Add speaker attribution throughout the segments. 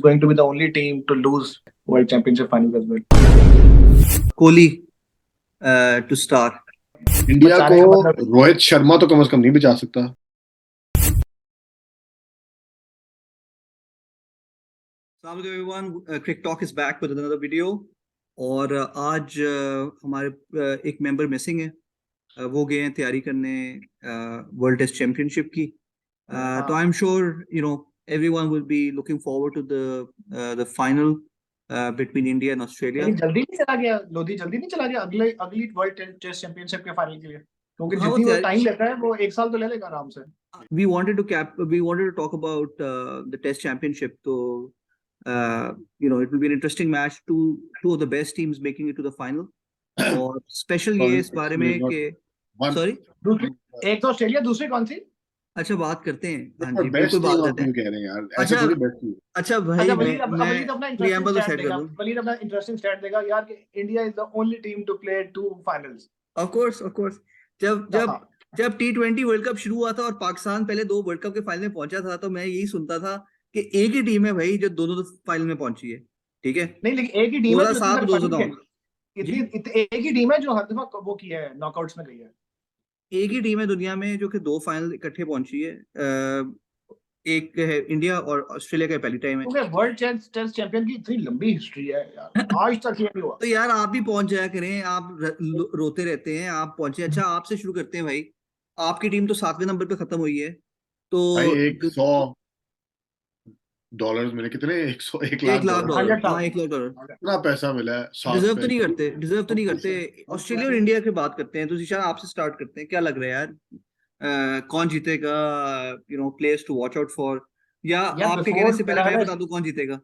Speaker 1: going to be the only team to lose World Championship finals as well.
Speaker 2: Kohli two star.
Speaker 3: India
Speaker 1: बचाने
Speaker 3: को
Speaker 1: का मतलब
Speaker 3: रोहित शर्मा तो कम से कम नहीं बचा सकता।
Speaker 2: Assalamu alaikum everyone, Cricket Talk is back with another video। और आज हमारे एक मेंबर मिसिंग है, वो गए हैं तैयारी करने वर्ल्ड टेस्ट चैंपियनशिप की। तो I am sure you know everyone will be looking forward to the final between India and Australia।
Speaker 1: लेकिन जल्दी नहीं चला गया लोधी, जल्दी नहीं चला गया अगली वर्ल्ड टेस्ट चैंपियनशिप के फाइनल के लिए, क्योंकि
Speaker 2: हाँ, वो
Speaker 1: जितनी वो
Speaker 2: तैयारी
Speaker 1: टाइम लेता है वो एक साल तो ले लेगा आराम से।
Speaker 2: we wanted to talk about the test championship। तो you know it will be an interesting match, two of the best teams making it to the final। और स्पेशल ये इस बारे में कि सॉरी
Speaker 1: दूसरी एक तो ऑस्ट्रेलिया, दूसरी कौन सी?
Speaker 2: अच्छा बात करते हैं। हाँ जी,
Speaker 3: बेस्ट
Speaker 2: बिल्कुल बात
Speaker 3: टीम
Speaker 2: करते हैं।
Speaker 3: कह रहे हैं यार, ऐसे थोड़ी बेस्ट टीम।
Speaker 2: अच्छा भाई,
Speaker 1: अच्छा,
Speaker 2: मैं
Speaker 1: वलीद अपना इंटरेस्टिंग
Speaker 2: प्रीएम्बल तो
Speaker 1: स्टैट
Speaker 2: सेट कर
Speaker 1: देगा,
Speaker 2: दूं।
Speaker 1: वलीद अपना इंटरेस्टिंग स्टैट देगा यार कि India is the only team to play 2 finals.
Speaker 2: Of course जब जब जब T20 वर्ल्ड कप शुरू हुआ था और पाकिस्तान पहले 2 वर्ल्ड कप के फाइनल में पहुंचा था, तो मैं यही सुनता था कि एक ही टीम है भाई जो दोनों फाइनल में पहुंची है। ठीक है,
Speaker 1: नहीं, लेकिन एक ही टीम है जो
Speaker 2: 2007
Speaker 1: इतनी
Speaker 2: 2009
Speaker 1: एक ही टीम है जो हर दफा वो की है, नॉकआउट्स में गई है।
Speaker 2: एक ही टीम है दुनिया में जो कि 2 फाइनल इकट्ठे पहुंची है। एक है इंडिया और ऑस्ट्रेलिया का पहली टाइम है।
Speaker 1: क्योंकि वर्ल्ड टेस्ट चैंपियन की इतनी लंबी हिस्ट्री है यार, आज तक ये नहीं हुआ।
Speaker 2: तो यार आप भी पहुंच जाया करें, आप रोते रहते हैं, आप पहुंचे। अच्छा, आपसे शुरू करते हैं भाई। आपकी टीम तो 7वें नंबर पे खत्म हुई है, तो
Speaker 3: भाई $100 मिले, कितने? 1 लाख
Speaker 2: $1 लाख।
Speaker 3: डॉलर
Speaker 2: हाँ, $1 लाख।
Speaker 3: इतना पैसा मिला है साथ
Speaker 2: डिजर्व
Speaker 3: पे।
Speaker 2: तो नहीं करते, डिजर्व तो नहीं करते। ऑस्ट्रेलिया और इंडिया की बात करते हैं, तो ईशान आपसे स्टार्ट करते हैं। क्या लग रहा है यार, कौन जीतेगा? You know players to watch out for, या
Speaker 1: यार
Speaker 2: आपके कहने से पहले मैं बता दूं कौन जीतेगा?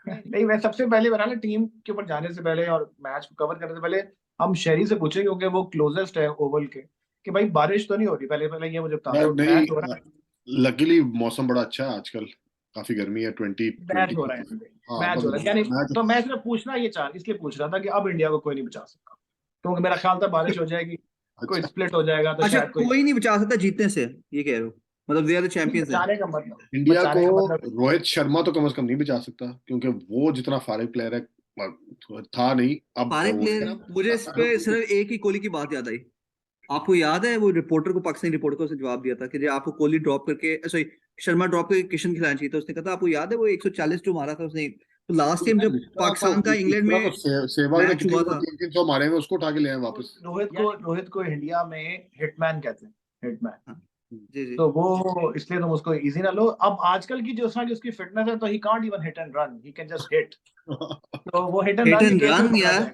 Speaker 1: नहीं, मैं सबसे पहले बता ना, टीम के ऊपर जाने से पहले और मैच को कवर करने से पहले हम शहरी से पूछे, क्योंकि वो क्लोजेस्ट है ओवल के, कि भाई बारिश तो नहीं हो रही। पहले ये मुझे बता दो, मैच हो रहा है?
Speaker 3: लकीली मौसम बड़ा अच्छा है आजकल, काफी गर्मी है। 20
Speaker 1: मैच हो रहा है, मैच हो रहा है, यानी तो मैं सिर्फ पूछना ये इसलिए पूछ रहा था कि अब इंडिया को कोई नहीं बचा सकता, क्योंकि मेरा ख्याल था बारिश हो जाएगी, कोई स्प्लिट हो जाएगा तो
Speaker 2: अच्छा,
Speaker 1: शायद
Speaker 2: कोई नहीं बचा सकता जीतने से, ये कह रहे हो? मतलब दे आर द चैंपियंस हैं।
Speaker 1: बचाने का मतलब,
Speaker 3: इंडिया
Speaker 1: बचाने का
Speaker 3: को
Speaker 1: मतलब
Speaker 3: रोहित शर्मा तो कम से कम नहीं बचा सकता, क्योंकि वो जितना फारिग प्लेयर है था नहीं। अब
Speaker 2: सारे प्लेयर, मुझे इस पे सिर्फ एक ही कोहली की बात याद आई। आपको याद है वो रिपोर्टर को, पाकिस्तानी रिपोर्टर को उसने जवाब दिया था कि जो आपको कोहली ड्रॉप करके, सॉरी शर्मा ड्रॉप करके किशन खिलाना चाहिए था। उसने कहा था, आपको याद है वो 140 जो मारा था उसने? तो लास्ट टाइम जब पाकिस्तान का इंग्लैंड में
Speaker 3: सहवाग ने
Speaker 2: मैच
Speaker 3: कितनी
Speaker 2: हुआ था,
Speaker 3: 300 मारे हैं, उसको उठा के ले आए वापस।
Speaker 1: रोहित को इंडिया में हिटमैन कहते हैं, हिटमैन।
Speaker 2: हाँ, जी जी।
Speaker 1: तो वो इसलिए तुम उसको इजी ना लो। अब आजकल की जो उसकी फिटनेस है, तो he can't even hit and run, he can just hit. तो वो हिट एंड
Speaker 2: हिट
Speaker 1: रन के
Speaker 2: एंड
Speaker 1: केस में
Speaker 2: रन
Speaker 1: पकड़ा
Speaker 2: यार?
Speaker 1: जाएगा।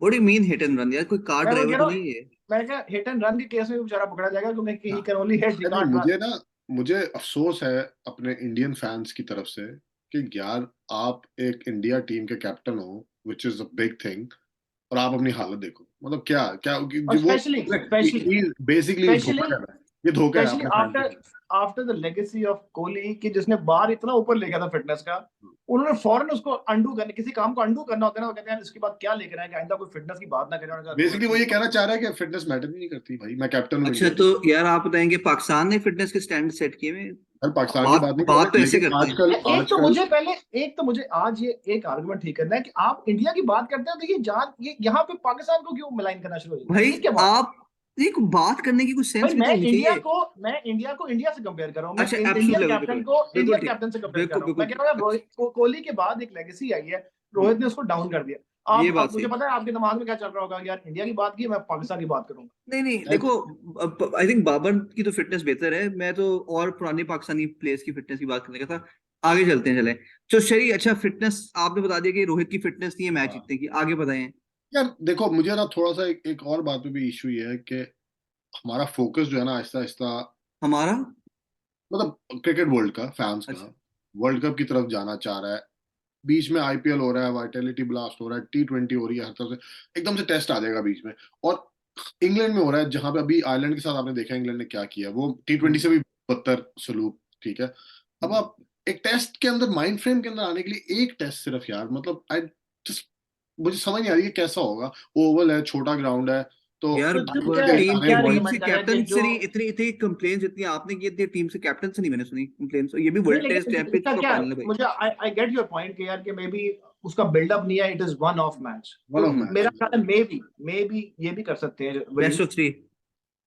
Speaker 2: What do you mean hit and run यार? कोई कार
Speaker 1: मैं वो कह
Speaker 2: ड्राइवर
Speaker 1: रहा
Speaker 2: तो
Speaker 1: हूँ,
Speaker 2: नहीं है?
Speaker 1: मैं क्या हिट एंड रन के केस में भी बेचारा पकड़ा जाएगा, क्योंकि ही कैन ओनली हिट, ही
Speaker 3: नहीं,
Speaker 1: कांट रन।
Speaker 3: मुझे अफसोस है अपने इंडियन फैंस की तरफ से कि यार आप एक इंडिया टीम के कैप्टन हो, which is a big thing, और आप अपनी हालत देखो। मतलब क्या क्या
Speaker 1: और
Speaker 3: वो
Speaker 1: स्पेशली
Speaker 3: बेसिकली धोखा कर रहा है, ये धोखा है अपने फैंस के साथ।
Speaker 1: After the legacy of Kohli, कि जिसने बार इतना ऊपर ले गया था फिटनेस का, उन्होंने फौरन उसको अंडू करने, किसी काम को अंडू करना होता है ना, वो कहते हैं इसके बाद क्या लेकर आए कि आइंदा कोई फिटनेस की बात ना करें।
Speaker 3: बेसिकली वो ये कहना चाह रहा है कि फिटनेस मैटर नहीं करती भाई, मैं कैप्टन हूँ
Speaker 2: अच्छा,
Speaker 3: इंडिया
Speaker 2: तो
Speaker 3: की।
Speaker 2: यार आप बताएंगे पाकिस्तान ने फिटनेस के स्टैंडर्ड सेट किए हैं?
Speaker 3: हर पाकिस्तान की
Speaker 2: बात
Speaker 3: बात नहीं कर
Speaker 2: बात तो
Speaker 3: रहे,
Speaker 2: ऐसे
Speaker 3: लेकिन
Speaker 2: करते हैं।
Speaker 1: एक तो मुझे आज ये एक आर्गुमेंट ठीक करना है कि आप इंडिया की बात करते हैं, तो ये यहाँ पे पाकिस्तान को क्यों मिलाइन करना शुरू हो जाता है?
Speaker 2: भाई
Speaker 1: ये क्या बात?
Speaker 2: आप एक बात करने की कुछ
Speaker 1: भाई
Speaker 2: सेंस भी तो होनी चाहिए।
Speaker 1: मैं इंडिया को इंडिया से कंपेयर कर रहा हूँ, मैं
Speaker 2: अच्छा,
Speaker 1: इंडियन
Speaker 2: एब्सोल्युटली,
Speaker 1: कैप्टन
Speaker 2: बिल्कुल
Speaker 1: को
Speaker 2: बिल्कुल
Speaker 1: इंडियन
Speaker 2: ठीक,
Speaker 1: कैप्टन से कंपेयर कर
Speaker 2: बिल्कुल
Speaker 1: रहा हूँ। मैं
Speaker 2: बिल्कुल
Speaker 1: कह रहा हूँ कोहली के बाद एक लेगेसी आई है, रोहित ने उसको डाउन कर दिया।
Speaker 2: ये
Speaker 1: आप
Speaker 2: बात
Speaker 1: मुझे
Speaker 2: सही।
Speaker 1: पता है आपके दिमाग में क्या चल रहा होगा, यार इंडिया की बात की, मैं पाकिस्तान की बात करूंगा।
Speaker 2: नहीं नहीं, देखो आई थिंक बाबर की तो फिटनेस बेहतर है। मैं तो और पुराने पाकिस्तानी प्लेयर्स की फिटनेस की बात करने का था। आगे चलते हैं, चले। तो शरी, अच्छा फिटनेस आपने बता दिया कि रोहित की फिटनेस नहीं है मैच जीतने की, आगे बताएं।
Speaker 3: यार देखो, मुझे ना थोड़ा सा एक और बात पे भी इशू ये है कि हमारा फोकस जो है ना आहिस्ता आहिस्ता,
Speaker 2: हमारा
Speaker 3: मतलब क्रिकेट वर्ल्ड का, फैंस
Speaker 2: अच्छा,
Speaker 3: का, वर्ल्ड कप की तरफ जाना चाह रहा है। बीच में आईपीएल हो रहा है, वाइटलिटी ब्लास्ट हो रहा है, T20 हो रही है, हर तरफ से एकदम से टेस्ट आ जाएगा बीच में। और इंग्लैंड में हो रहा है, जहां पे अभी आयरलैंड के साथ आपने देखा इंग्लैंड ने क्या किया, वो T20 से भी बदतर सलूक। ठीक है, अब आप एक टेस्ट के अंदर, माइंड फ्रेम के अंदर आने के लिए एक टेस्ट सिर्फ, यार मतलब आई जस्ट, मुझे समझ नहीं आ रही है कैसा होगा। ओवल है, छोटा ग्राउंड है, तो
Speaker 2: यार
Speaker 1: तो
Speaker 2: वो
Speaker 1: क्या
Speaker 2: टीम
Speaker 3: आने
Speaker 1: क्या
Speaker 3: वाले
Speaker 2: टीम से
Speaker 1: रिकमेंड कर रहे हैं कि
Speaker 2: कैप्टन से
Speaker 1: जो
Speaker 2: नहीं, इतनी कंप्लेंट्स जितनी आपने की थी टीम से कैप्टन से नहीं मैंने सुनी कंप्लेंट्स। ये भी
Speaker 1: नहीं,
Speaker 2: वर्ल्ड टेस्ट
Speaker 1: लेकिन
Speaker 2: चैंपियनशिप
Speaker 1: इसका
Speaker 2: का
Speaker 1: क्या
Speaker 2: फाइनल है भाई।
Speaker 1: मुझे आई गेट योर पॉइंट कि यार कि मे बी उसका बिल्डअप नहीं है, it is one of match.
Speaker 3: One
Speaker 1: तो
Speaker 3: ऑफ
Speaker 1: मेरा
Speaker 3: मैच।
Speaker 1: ख्याल है मे बी ये भी कर सकते हैं
Speaker 2: best of 3।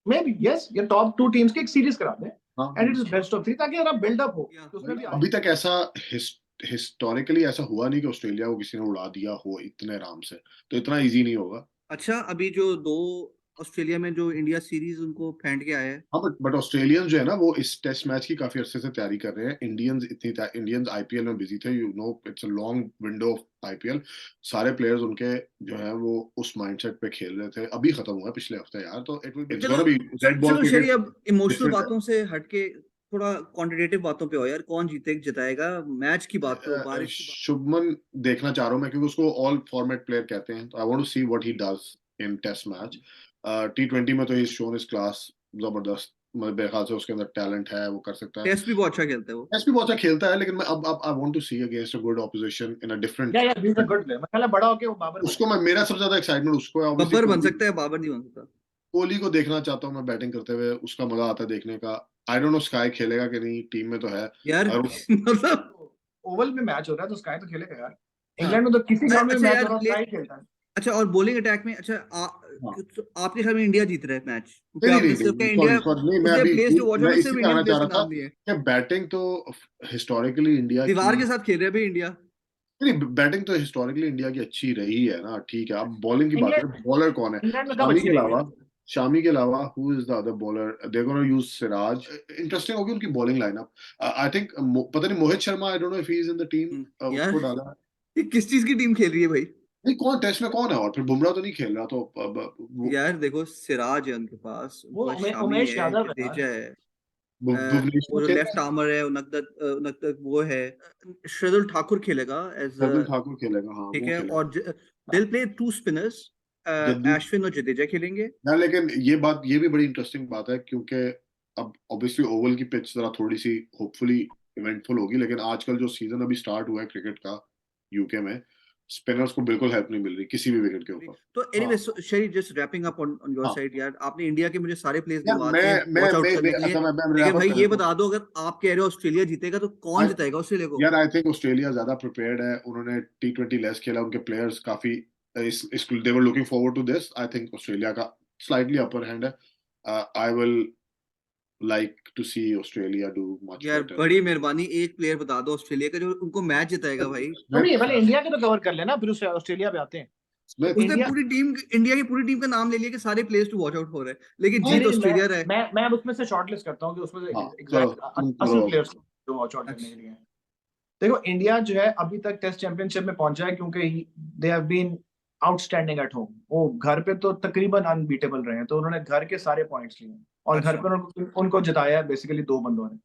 Speaker 1: May be yes, ये टॉप 2 टीम्स की एक सीरीज करा दें
Speaker 3: हाँ
Speaker 1: and it is best of 3, ताकि जरा बिल्डअप हो
Speaker 2: या
Speaker 1: तो उसमें भी
Speaker 3: अभी तक ऐसा हिस्टोरिकली ऐसा हुआ नहीं कि ऑस्ट्रेलिया को किसी ने उड़ा दिया हो इतने आराम से, तो इतना इजी नहीं होगा।
Speaker 2: अच्छा, अभी जो 2 ऑस्ट्रेलिया में जो इंडिया सीरीज उनको फेंट के आया है।
Speaker 3: हाँ बट ऑस्ट्रेलियंस जो है ना वो इस टेस्ट मैच की काफी अरसे से तैयारी कर रहे हैं। इंडियंस आईपीएल में बिजी थे, you know it's a long window of IPL. सारे प्लेयर्स उनके जो है वो उस माइंडसेट पे खेल रहे थे, अभी खत्म हुआ है पिछले हफ्ते यार, तो इट्स
Speaker 2: चलो
Speaker 3: गोना बी रेड बॉल
Speaker 2: चलो शरी,
Speaker 3: क्रिकेट
Speaker 2: अब इमोशनल
Speaker 3: डिफरेंट है।
Speaker 2: बातों से हटके थोड़ा क्वांटिटेटिव बातों पे हो यार। कौन जिताएगा मैच की बात करो, बारिश की बात।
Speaker 3: शुभमन देखना चाह रहा हूँ मैं, क्योंकि उसको ऑल फॉर्मेट प्लेयर कहते हैं, तो I want to see what he does in test match. T20 में तो ही शोन इज क्लास, जबरदस्त। मेरे ख्याल से उसके अंदर टैलेंट है, वो कर सकता है।
Speaker 2: टेस्ट भी बहुत अच्छा खेलता है वो।
Speaker 3: टेस्ट भी बहुत अच्छा खेलता है, लेकिन मैं अब I want to see against a good opposition in a
Speaker 1: या
Speaker 3: different.
Speaker 1: He is a good player. मैं ख्याल है बड़ा होके वो बाबर
Speaker 3: उसको
Speaker 1: बनेगा।
Speaker 3: मैं, मेरा सबसे ज्यादा एक्साइटमेंट उसको है ऑब्वियसली।
Speaker 2: बब्बर बन
Speaker 3: कोहली,
Speaker 2: सकता है, बाबर नहीं बन सकता।
Speaker 3: कोहली को देखना चाहता हूँ मैं बैटिंग करते हुए, उसका मजा आता है देखने का। आई डोंट नो स्काई खेलेगा कि नहीं, टीम में तो है।
Speaker 2: यार
Speaker 3: और
Speaker 2: मतलब
Speaker 1: ओवल में मैच हो रहा है तो स्काई तो खेलेगा यार।
Speaker 2: हाँ।
Speaker 1: इंग्लैंड में तो किसी ग्राउंड में
Speaker 2: अच्छा
Speaker 1: मैच हो
Speaker 2: यार
Speaker 1: रहा है
Speaker 2: प्ले।
Speaker 1: स्काई खेलता है।
Speaker 2: अच्छा, और बॉलिंग अटैक में अच्छा
Speaker 3: हाँ,
Speaker 2: तो आपके ख्याल में इंडिया जीत रहा है मैच? क्योंकि
Speaker 3: नहीं नहीं
Speaker 2: आपने
Speaker 3: नहीं
Speaker 2: सिर्फ क्या
Speaker 3: नहीं,
Speaker 2: इंडिया,
Speaker 3: सॉरी सॉरी, नहीं मैं
Speaker 2: इसलिए
Speaker 3: अभी
Speaker 2: प्लेस टू वॉच आउट
Speaker 3: मैं
Speaker 2: में
Speaker 3: इसी
Speaker 2: सिर्फ
Speaker 3: पे
Speaker 2: इंडियन
Speaker 3: आना चाह
Speaker 2: प्लेयर्स
Speaker 3: रहा
Speaker 2: के
Speaker 3: था
Speaker 2: नाम लिए।
Speaker 3: कि बैटिंग तो हिस्टोरिकली इंडिया की,
Speaker 2: दीवार के साथ खेल रहे हैं भाई इंडिया।
Speaker 3: नहीं बैटिंग तो हिस्टोरिकली इंडिया की अच्छी रही है ना, ठीक है। अब बॉलिंग की बात
Speaker 1: इंग्लैंड
Speaker 3: करें, बॉलर कौन है
Speaker 1: इंग्लैंड में कब
Speaker 3: शामी
Speaker 1: अच्छी
Speaker 3: के
Speaker 1: रही है?
Speaker 3: अलावा? शामी के अलावा who is the other bowler? They gonna use Siraj. Interesting होगी उनकी बॉलिंग लाइनअप। आई थिंक पता नहीं, Mohit Sharma, I don't know if he is in the team,
Speaker 2: यार
Speaker 3: उसको डाला।
Speaker 2: ये किस चीज की टीम खेल रही है भाई?
Speaker 3: नहीं, कौन टेस्ट में कौन है? और फिर बुमराह तो नहीं खेल रहा, तो वो
Speaker 2: यार देखो, सिराज है उनके पास, उनके
Speaker 1: वो
Speaker 2: पास शामी
Speaker 1: उमेश
Speaker 2: है,
Speaker 1: यादव है यार।
Speaker 2: जडेजा है,
Speaker 3: भुवनेश्वर
Speaker 2: वो
Speaker 3: खेल
Speaker 2: लेफ्ट
Speaker 3: रहा है।
Speaker 2: आर्मर है, उनकदर वो है। शार्दुल ठाकुर खेलेगा एज,
Speaker 3: शार्दुल ठाकुर खेलेगा, हाँ
Speaker 2: ठीक
Speaker 3: वो
Speaker 2: है।
Speaker 3: खेलेगा।
Speaker 2: और दिल प्ले 2 स्पिनर्स,
Speaker 3: जद्दू
Speaker 2: अश्विन और जडेजा खेलेंगे।
Speaker 3: ना, लेकिन ये भी बड़ी इंटरेस्टिंग बात है, क्योंकि अब ऑब्वियसली ओवल की पिच जरा थोड़ी सी होपफुली इवेंटफुल होगी, लेकिन आजकल जो सीजन अभी स्टार्ट हुआ है क्रिकेट का यूके में, स्पिनर्स को बिल्कुल हेल्प नहीं मिल रही किसी भी विकेट के ऊपर।
Speaker 2: तो
Speaker 3: हाँ
Speaker 2: एनीवे शरी, just wrapping up on your
Speaker 3: हाँ
Speaker 2: साइड यार, आपने इंडिया के मुझे सारे प्लेयर्स
Speaker 3: यार,
Speaker 2: गिनवा दिए वॉच आउट करने के लिए।
Speaker 3: अच्छा मैं
Speaker 2: लेकिन
Speaker 3: रैप अप
Speaker 2: भाई
Speaker 3: कर
Speaker 2: ये
Speaker 3: देता
Speaker 2: बता
Speaker 3: हूँ।
Speaker 2: दो, अगर आप कह रहे हो ऑस्ट्रेलिया जीतेगा तो कौन
Speaker 3: I-
Speaker 2: जिताएगा ऑस्ट्रेलिया को?
Speaker 3: यार आई थिंक ऑस्ट्रेलिया ज्यादा प्रिपेयर्ड है, उन्होंने T20 लेस खेला, उनके प्लेयर्स काफी they were looking forward to this. I think Australia का स्लाइटली अपर हैंड है। I will like to see Australia do much
Speaker 2: यार
Speaker 3: better.
Speaker 2: बड़ी मेहरबानी, एक प्लेयर बता दो ऑस्ट्रेलिया का जो उनको मैच जिताएगा भाई।
Speaker 1: तो नहीं,
Speaker 3: स्मिथ।
Speaker 1: पहले इंडिया के तो कवर कर लेना, फिर उससे ऑस्ट्रेलिया पे आते हैं। तो
Speaker 3: स्मिथ।
Speaker 2: उसने
Speaker 1: इंडिया,
Speaker 2: पूरी टीम, इंडिया की पूरी टीम का नाम ले लिया कि सारे प्लेयर्स टू वॉच आउट हो रहे हैं, लेकिन
Speaker 1: नहीं
Speaker 2: जीत
Speaker 1: नहीं,
Speaker 2: ऑस्ट्रेलिया रहा है।
Speaker 1: मैं अब उसमें से शॉर्टलिस्ट करता हूँ कि उसमें से
Speaker 3: हाँ चलो,
Speaker 1: एग्जैक्ट
Speaker 3: तुम
Speaker 1: असल
Speaker 3: करो।
Speaker 1: प्लेयर्स जो वॉच आउट करने
Speaker 2: अच्छा।
Speaker 1: के लिए हैं। देखो, इंडिया जो है अभी तक टेस्ट चैंपियनशिप में पहुंचा है क्योंकि they have been outstanding at home. वो घर पे तो तकरीबन अनबीटेबल रहे हैं, तो उन्होंने घर के सारे पॉइंट्स लिए हैं और घर
Speaker 2: अच्छा।
Speaker 1: पे उनको जिताया है बेसिकली 2 बंदों ने,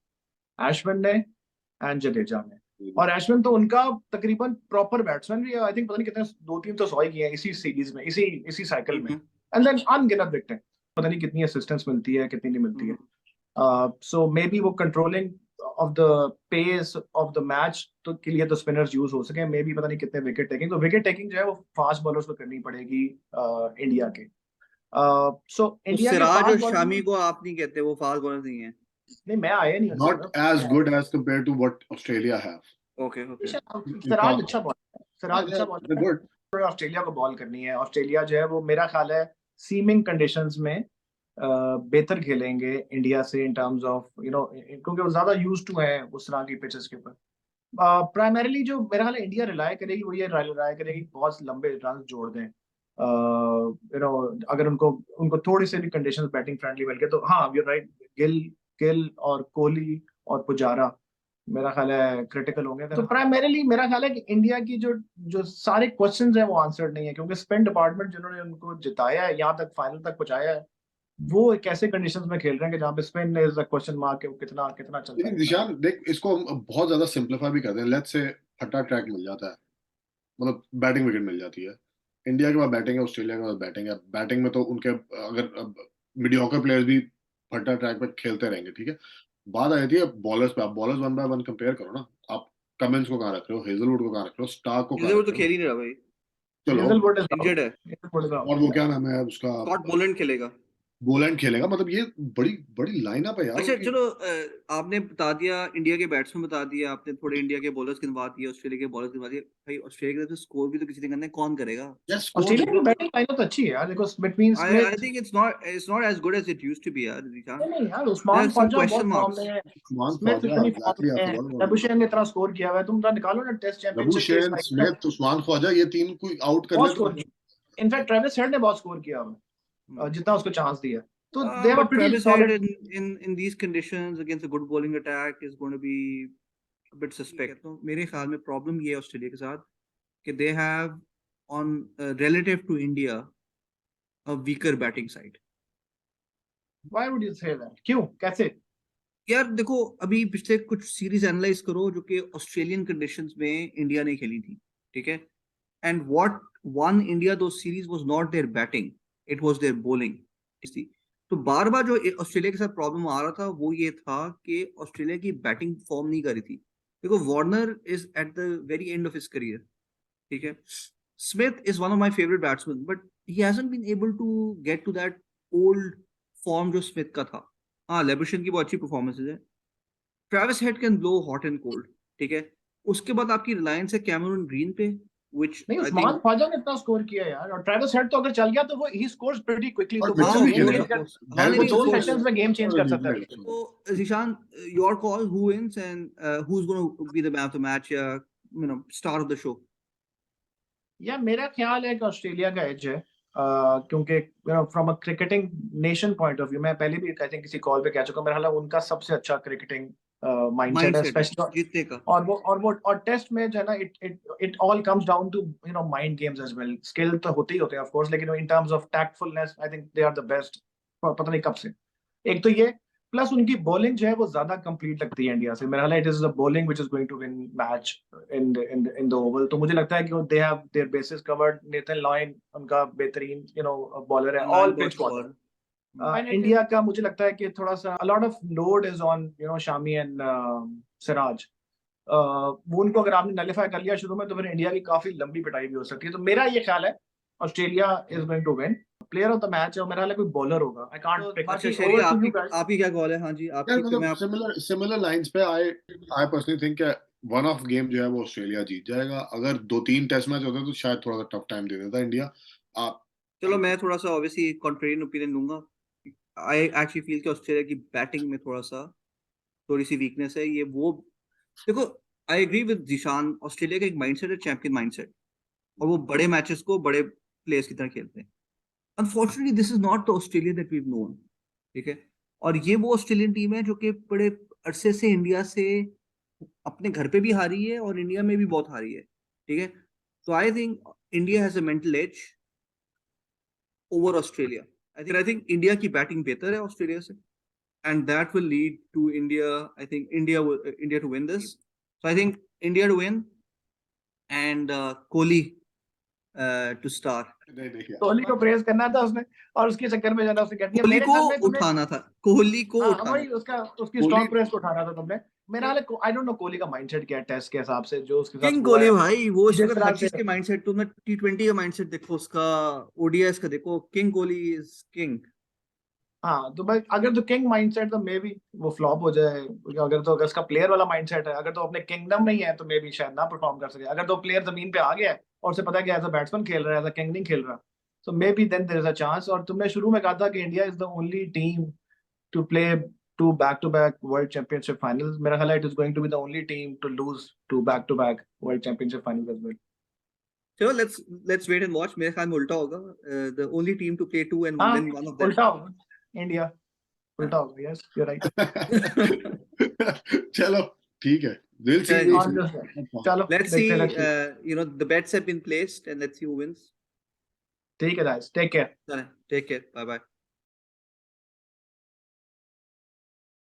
Speaker 1: अश्विन ने एंड जडेजा ने। और अश्विन तो उनका तकरीबन प्रॉपर बैट्समैन भी है। आई थिंक पता नहीं कितने 2-3 तो 100 ही किए हैं इसी सीरीज में, इसी इसी साइकिल में।
Speaker 2: हम्म।
Speaker 1: एंड देन अनगिनत विकेट, पता नहीं कितनी असिस्टेंस मिलती है, कितनी नहीं मिलती है। सो मे बी वो controlling of the pace of the match तो के लिए तो स्पिनर्स यूज हो सके। मे बी पता नहीं कितने विकेट टेकिंग, तो विकेट टेकिंग जो है वो फास्ट बॉलर्स को करनी पड़ेगी इंडिया के। सो
Speaker 2: तो
Speaker 1: इंडिया के
Speaker 2: सिराज
Speaker 1: फास्ट
Speaker 2: और
Speaker 1: बॉलर
Speaker 2: शामी
Speaker 1: में,
Speaker 2: को आप नहीं कहते वो फास्ट बॉलर नहीं है?
Speaker 1: नहीं मैं आया नहीं उनकी
Speaker 3: Not
Speaker 1: तरफ।
Speaker 3: as good as compared to what Australia have.
Speaker 2: Okay okay.
Speaker 1: Siraj अच्छा बॉलर है,
Speaker 3: हाँ,
Speaker 1: सिराज अच्छा
Speaker 3: they're
Speaker 1: बॉलर
Speaker 3: good.
Speaker 1: है। ऑस्ट्रेलिया को बॉल करनी है। ऑस्ट्रेलिया जो है वो मेरा ख्याल है सीमिंग कंडीशंस में बेहतर खेलेंगे इंडिया से इन टर्म्स ऑफ क्योंकि वो ज्यादा यूज टू है उस तरह की पिचेस के ऊपर। प्राइमरीली जो मेरा ख्याल है इंडिया रिलाय करेगी वो ये रिलाय करेगी बहुत लंबे रन जोड़ दें। अगर उनको उनको थोड़ी से भी कंडीशंस बैटिंग फ्रेंडली मिल गए तो हाँ, यू राइट। गिल गिल और कोहली और पुजारा मेरा ख्याल है क्रिटिकल होंगे। तो प्राइमरीली मेरा ख्याल है कि इंडिया की जो जो सारे क्वेश्चंस हैं वो आंसर्ड नहीं है, क्योंकि स्पिन डिपार्टमेंट जिन्होंने उनको जिताया है, यहाँ तक फाइनल तक पहुंचाया है, वो एक ऐसे कंडीशंस में खेल रहे हैं कि जहाँ पे spin is a question mark है, वो कितना कितना चलता है
Speaker 3: लेकिन
Speaker 1: कितना।
Speaker 3: निशान देख, इसको हम बहुत ज्यादा सिंपलीफाई भी करते हैं। लेट्स से फटा ट्रैक मिल जाता है, मतलब बैटिंग विकेट मिल जाती है। इंडिया के पास बैटिंग है, ऑस्ट्रेलिया के पास बैटिंग है। बैटिंग में तो उनके अगर मीडियोकर प्लेयर्स भी फटा ट्रैक पे खेलते रहेंगे, ठीक है। बात आई थी बॉलर्स पे। आप bowlers one by one compare करो ना। आप कमिंस को कहाँ रख रहे हो, हेजलवुड को कहाँ रख रहे हो, स्टार्क को कहाँ
Speaker 2: इधर
Speaker 3: रख
Speaker 2: तो
Speaker 3: रहे हो?
Speaker 2: खेल ही नहीं रहा भाई।
Speaker 3: चलो
Speaker 1: Hazelwood is out.
Speaker 2: इंजर्ड है,
Speaker 1: Hazelwood is out.
Speaker 3: और वो क्या नाम है उसका,
Speaker 2: स्कॉट बोलैंड खेलेगा।
Speaker 3: बोलैंड खेलेगा। मतलब ये बड़ी बड़ी लाइनअप है यार
Speaker 2: अच्छा
Speaker 3: उनकी।
Speaker 2: चलो, आपने बता दिया इंडिया के बैट्समैन बता दिया आपने, थोड़े इंडिया के बॉलर्स गिनवा दिए, ऑस्ट्रेलिया के बॉलर्स गिनवा दिए। भाई ऑस्ट्रेलिया की तरफ से स्कोर भी तो किसी ने करना है, कौन करेगा?
Speaker 3: यार स्कोर
Speaker 1: ऑस्ट्रेलिया की बैटिंग लाइनअप तो अच्छी है यार, देखो between
Speaker 2: I
Speaker 1: Smith,
Speaker 2: think it's not as good as it used to be यार Zishan.
Speaker 1: नहीं यार,
Speaker 2: There
Speaker 1: Usman
Speaker 2: are some
Speaker 1: Khawaja
Speaker 2: question
Speaker 1: बहुत फॉर्म
Speaker 2: marks.
Speaker 1: में है,
Speaker 3: उस्मान
Speaker 1: स्मिथ
Speaker 3: ख्वाजा,
Speaker 1: इतनी फॉर्म
Speaker 3: एग्जैक्टली,
Speaker 1: में है, लबुशेन ने इतना स्कोर किया हुआ है, तुम जरा निकालो ना टेस्ट चैंपियनशिप के
Speaker 3: लबुशेन, स्मिथ, उस्मान ख्वाजा, ये तीन को आउट कर
Speaker 1: बहुत
Speaker 3: ले
Speaker 1: स्कोर
Speaker 3: तो
Speaker 1: किया। इनफैक्ट ट्रेविस हेड ने बहुत स्कोर किया हुआ है, जितना उसको चांस दिया, तो they have a
Speaker 2: But
Speaker 1: pretty
Speaker 2: Travis Head
Speaker 1: solid.
Speaker 2: in these conditions against a good bowling attack is going to be a bit suspect. तो मेरे ख्याल में प्रॉब्लम ये है ऑस्ट्रेलिया के साथ कि they have on relative to India a weaker batting side.
Speaker 1: Why would you say that, क्यों, कैसे?
Speaker 2: यार देखो, अभी पिछले कुछ सीरीज एनालाइज करो जो कि ऑस्ट्रेलियन कंडीशंस में इंडिया ने खेली थी, ठीक है, एंड व्हाट वन इंडिया दो series was not there batting, it was there bowling. तो बार बार जो ऑस्ट्रेलिया के साथ प्रॉब्लम आ रहा था वो ये था कि ऑस्ट्रेलिया की बैटिंग फॉर्म नहीं कर रही थी। देखो Warner is at the very end of his career, ठीक है, Smith is one of my favourite batsman, but he hasn't been able to get to that old form जो स्मिथ का था। हाँ, लेबुशेन की बहुत अच्छी परफॉर्मेंसेज है, Travis Head can blow hot and cold, ठीक है, उसके बाद आपकी रिलायंस है कैमरून ग्रीन पे, which
Speaker 1: नहीं,
Speaker 2: I
Speaker 1: उस्मान
Speaker 2: think
Speaker 1: ख्वाजा ने इतना स्कोर किया यार, और ट्रेविस हेड तो अगर चल गया तो वो ही स्कोर्स प्रीटी क्विकली,
Speaker 3: और
Speaker 1: तो
Speaker 3: मिचेल
Speaker 1: वो
Speaker 3: भी
Speaker 1: गेम
Speaker 3: खेलेगा।
Speaker 1: चेंज कर,
Speaker 2: हाँ
Speaker 1: वो
Speaker 2: नहीं
Speaker 1: दो
Speaker 2: नहीं,
Speaker 1: सेशंस में गेम चेंज कर सकता है।
Speaker 2: तो Zishan, your call, who wins and who's going to be the man of the match, star of the show?
Speaker 1: या मेरा ख्याल है कि ऑस्ट्रेलिया का एज है, क्योंकि from a cricketing nation point of view, मैं पहले भी आई थिंक किसी कॉल पे कह चुका हूं, मेरा ख्याल है उनका सबसे अच्छा क्रिकेटिंग माइंडसेट है,
Speaker 2: Mindset है
Speaker 1: स्पेशली
Speaker 2: जीतने का।
Speaker 1: और टेस्ट में जो है ना, it all comes down to mind games as well. Skill तो होते ही होते हैं ऑफ कोर्स, लेकिन in terms of tactfulness I think they are the best, पता नहीं कब से। एक तो ये, प्लस उनकी बॉलिंग जो है वो ज्यादा कंप्लीट लगती है इंडिया से, मेरा ख्याल है it is the bowling which is going to win match in the Oval. तो मुझे लगता है कि they have their bases covered. Nathan Lyon उनका बेहतरीन बॉलर है, ऑल पिच बॉलर। इंडिया का मुझे लगता है कि थोड़ा सा a lot of load is on Shami and Siraj. वो उनको अगर आपने नलिफाई कर लिया शुरू में, तो फिर इंडिया की काफी लंबी पिटाई भी हो सकती है। तो मेरा ये ख्याल है Australia is going to win. Player of the match है, और मेरा ख्याल है कोई बॉलर होगा, आई कांट पिक।
Speaker 2: अच्छा शेरी, आपकी क्या कॉल है? हाँ जी,
Speaker 3: यार
Speaker 2: आपकी पे मैं
Speaker 3: मतलब सिमिलर लाइंस पे I personally think one of game जो है वो ऑस्ट्रेलिया जीत जाएगा। अगर 2-3 टेस्ट मैच होते तो शायद थोड़ा सा टफ टाइम दे देता इंडिया। आप
Speaker 2: चलो, मैं थोड़ा सा ऑब्वियसली कॉन्ट्रेरियन ओपिनियन लूंगा। आई एक्चुअली फील कि ऑस्ट्रेलिया की बैटिंग में थोड़ी सी वीकनेस है। ये वो देखो, I agree with Zishan, Australia का एक माइंडसेट है चैंपियन माइंडसेट, और वो बड़े मैचेस को बड़े प्लेयर्स की तरह खेलते हैं। Unfortunately this is not the Australia that we have known, ठीक है, और ये वो ऑस्ट्रेलियन टीम है जो कि बड़े अरसे से इंडिया से अपने घर पे भी हारी है और इंडिया में भी बहुत हारी है, ठीक है। तो I think India has a mental as over Australia. I think India की बैटिंग बेहतर है ऑस्ट्रेलिया से, and that will lead to India. I think India to win this. So I think India to win and Kohli to star.
Speaker 1: Kohli को praise करना था उसने, और उसके चक्कर में जाना उसने कर दिया।
Speaker 2: कोहली
Speaker 1: मेरे
Speaker 2: को
Speaker 1: ख्याल में
Speaker 2: उठाना था, कोहली को उठाना।
Speaker 1: वही उसकी स्टॉक प्रेस को उठाना था तुमने। मेरा हाल आई डोंट नो कोहली का माइंडसेट क्या है टेस्ट के हिसाब से, जो उसके साथ
Speaker 2: किंग
Speaker 1: हुआ
Speaker 2: कोहली
Speaker 1: है।
Speaker 2: भाई, वो इस
Speaker 1: जिस
Speaker 2: वक्त
Speaker 1: तरह
Speaker 2: हर चीज
Speaker 1: से
Speaker 2: के माइंडसेट, तुमने T20 का माइंडसेट देखो, उसका ODIs का देखो, किंग कोहली इज किंग।
Speaker 1: हाँ, तो भाई अगर तो किंग माइंडसेट, तो मे बी वो फ्लॉप हो जाए। अगर उसका प्लेयर वाला माइंडसेट है, अगर तो अपने किंगडम में ही है, तो मे बी शायद ना परफॉर्म कर सके। अगर तो प्लेयर जमीन पे आ गया है और उसे पता है कि एज अ बैट्समैन खेल रहा है, एज अ किंग नहीं खेल रहा, so maybe then there is a chance। और तुमने शुरू में कहा था कि India is the only team to play 2 back-to-back World Championship finals. मेरा ख्याल है it is going to be the only team to lose 2 back-to-back World Championship finals as well.
Speaker 2: चलो let's wait and watch। मेरे ख्याल में उल्टा होगा, the only team to play 2 and win one of them।
Speaker 1: उल्टा होगा, इंडिया उल्टा होगा। Yes, you're right.
Speaker 3: चलो ठीक है, we'll see,
Speaker 1: चलो
Speaker 2: let's see, the bets have been placed and let's see who wins।
Speaker 1: ठीक है guys, take care.
Speaker 2: Take care, bye bye।